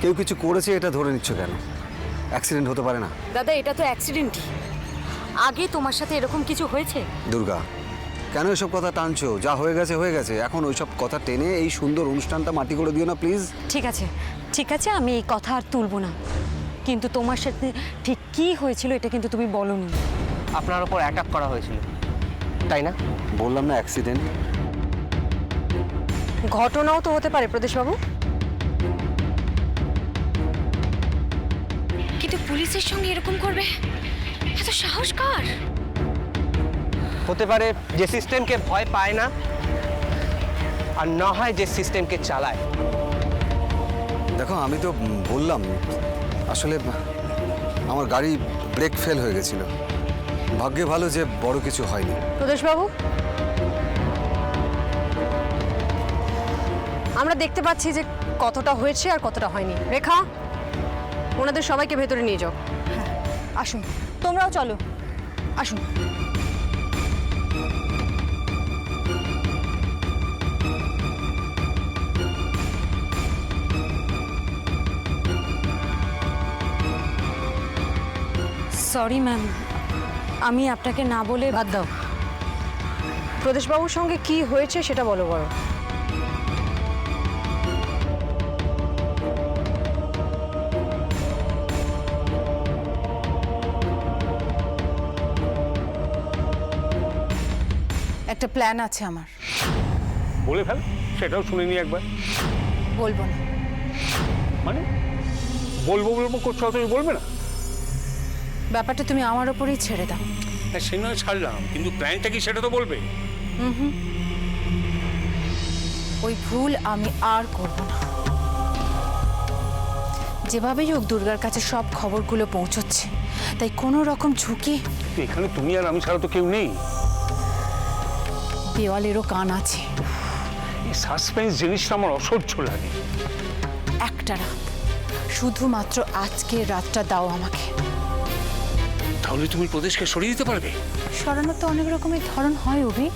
কেউ কিছু করেছে এটা ধরে নিচ্ছ কেন? অ্যাক্সিডেন্ট হতে পারে না? দাদা, এটা তো অ্যাক্সিডেন্টই। আগে তোমার সাথে এরকম কিছু হয়েছে? দুর্গা, কেন এসব কথা টানছো? যা হয়ে গেছে হয়ে গেছে। এখন ওইসব কথা টেনে এই সুন্দর অনুষ্ঠানটা মাটি করে দিও না প্লিজ। ঠিক আছে, ঠিক আছে, আমি এই কথা আর তুলবো না, কিন্তু তোমার সাথে ঠিক কি হয়েছিল এটা কিন্তু তুমি বলোনি। আপনার ওপর অ্যাটাক করা হয়েছিল, তাই না? বললাম না অ্যাক্সিডেন্ট। ঘটনাও তো হতে পারে প্রদেশবাবু, কিন্তু পুলিশের সঙ্গে এরকম করবে এত সাহস কার? হতে পারে যে সিস্টেমকে ভয় পায় না, আর না হয় যে সিস্টেমকে চালায়। দেখো, আমি তো বললাম আসলে আমার গাড়ি ব্রেক ফেল হয়ে গেছিল। ভাগ্যে ভালো যে বড় কিছু হয়নি। প্রদেশবাবু, আমরা দেখতে পাচ্ছি যে কতটা হয়েছে আর কতটা হয়নি। রেখা, ওনাদের সবাইকে ভেতরে নিয়ে যাও। হ্যাঁ, আসুন, তোমরাও চলো, আসুন। সরি ম্যাম, আমি আপনাকে না বলে। বাদ দাও, প্রদেশবাবুর সঙ্গে কি হয়েছে সেটা বলো বড়। একটা প্ল্যান আছে আমার। বলে ফেল, সেটাও শুনে নি একবার। বলবো না। মানে বলবো বলবো করছো, তুমি বলবে না? ব্যাপারটা তুমি আমার ওপরেই ছেড়ে দাও। হ্যাঁ, সে নয় ছাড়লাম, কিন্তু প্ল্যানটা কি সেটা তো বলবে। ওই ভুল আমি আর করব না। যেভাবেই হোক দুর্গার কাছে সব খবরগুলো পৌঁছচ্ছে, তাই কোনো রকম ঝুঁকি। এখানে তুমি আর আমি ছাড়া তো কেউ নেই। দেওয়ালেরও কান আছে। এই সাসপেন্স জিনিসটা আমার অসহ্য লাগে। একটা রাত, শুধুমাত্র আজকের রাতটা দাও আমাকে। তাহলে তুমি প্রদেশকে সরিয়ে দিতে পারবে? সরানোর তো অনেক রকমের ধরন হয় অভি।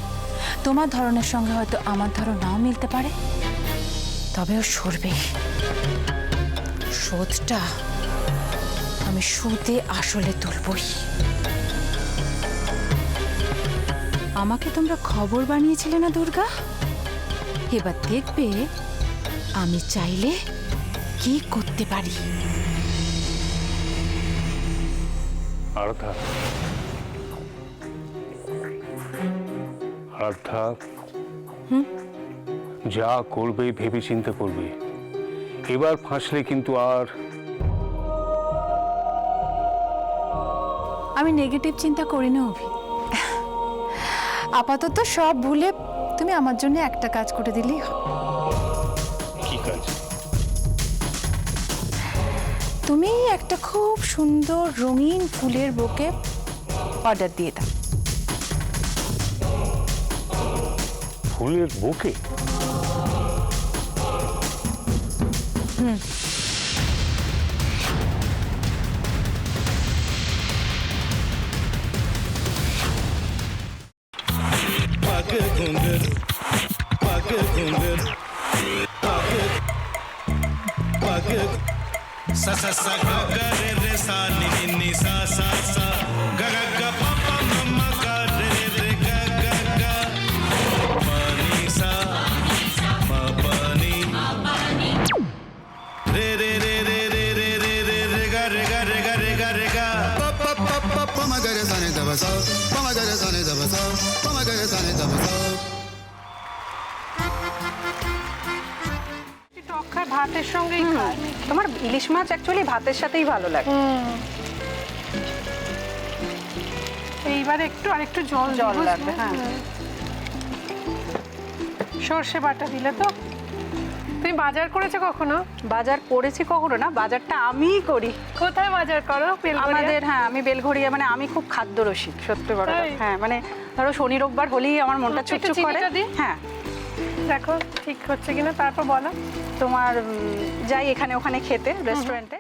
তোমার ধরনের সঙ্গে হয়তো আমার ধরন নাও মিলতে পারে, তবেও সরবে। শোধটা আমি সুদে আসলে তুলবই। আমাকে তোমরা খবর বানিয়েছিলে না দুর্গা? এবার দেখবে আমি চাইলে কি করতে পারি। আরাধ্যা, আরাধ্যা, যা করবে ভেবে চিন্তা করবে। এবার ফাঁসলে কিন্তু আর। আমি নেগেটিভ চিন্তা করি না অভি। আপাতত সব ভুলে তুমি আমার জন্য একটা কাজ করে দিলেই হবে। কি কাজ? তুমি একটা খুব সুন্দর রঙিন ফুলের বুকে অর্ডার দিয়ে দাও। ফুলের বুকে? पग घुंघरू पग घुंघरू पग सा सा सा ग ग रे रे सा नि नि नि सा सा सा ग ग ग प प म म ग रे रे ग ग ग प नि सा म प नि रे रे रे रे रे रे रे रे रे ग रे ग रे ग रे ग रे ग प प प प प म ग रे सा नि द ब सा प म ग रे सा नि द ब सा प म ग रे सा नि द ब सा। ভাতের সঙ্গেই খায়। তোমার ইলিশ মাছ অ্যাকচুয়ালি ভাতের সাথেই ভালো লাগে। এইবার একটু আরেকটু জল জল লাগবে। হ্যাঁ, সর্ষে বাটা দিলে তো। তুমি বাজার করেছো কখনো? বাজার করেছি কখনো না, বাজারটা আমিই করি। কোথায় বাজার করো? আমাদের, হ্যাঁ, আমি বেলঘড়িয়া। মানে আমি খুব খাদ্য রসিক, সত্যি বড়। হ্যাঁ, মানে ধরো শনি রোববার হলেই আমার মনটা চুপচুপ করে। হ্যাঁ, দেখো ঠিক হচ্ছে কিনা, তারপর বলো। তোমার যাই এখানে ওখানে খেতে রেস্টুরেন্টে।